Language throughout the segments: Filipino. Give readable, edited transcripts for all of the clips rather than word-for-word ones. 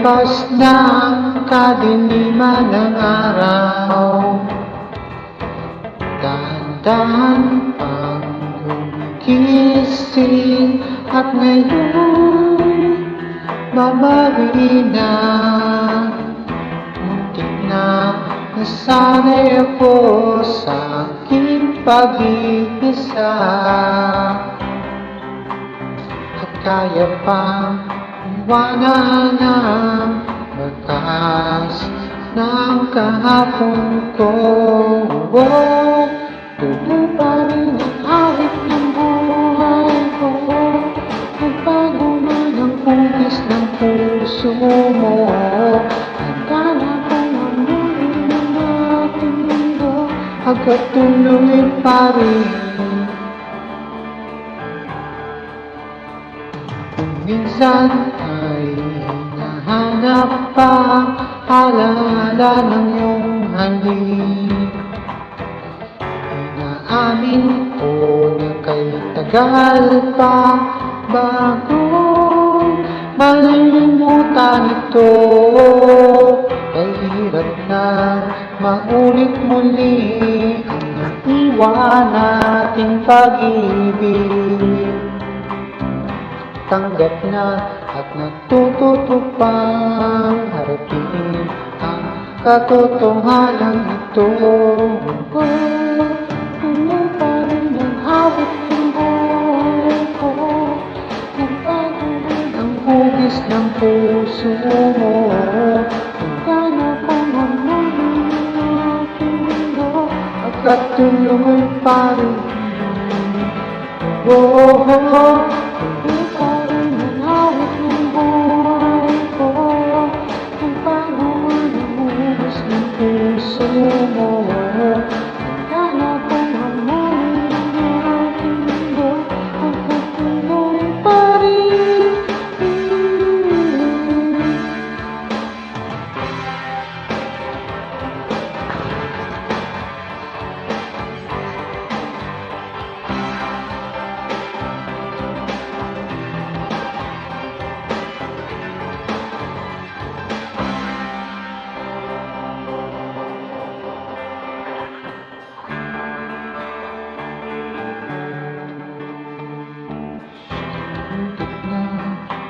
Lumipas ng kadiliman ng araw, dahan-dahan pang gumigising, at ngayon babawi na. Muntik na nasanay ako sa aking pag-iisa, at kaya pang iwanan ang bakas ng kahapon ko. Tuloy pa rin ang awit ng buhay ko, nagbago man ang hugis ng puso mo. Handa na kong amunin ang ating mundo, hanggat tuloy pa rin. Minsan ay nahanap pa alaala ng iyong halik. Inaamin ko na kay tagal pa bago malilimutan ito. Kay hirap na maulit muli ang naiwan nating pag-ibig. Tanggap na at natututo pang harapin ang katotohanan ito. Tuloy pa rin ang hawak ng buhay ko, nagbago rin ang hugis ng puso mo. Handa na kong amunin ang aking mundo, at tuloy pa rin.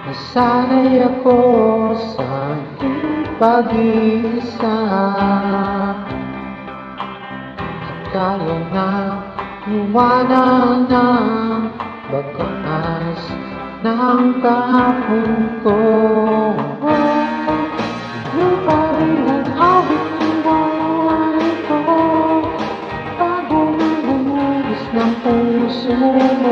Nasanay ako sa aking pag-iisa, at kaya na iwanan ang bakas ng kahapon ko. Tuloy pa rin ang awit ng buhay ko, bago na bumuhos ng puso mo.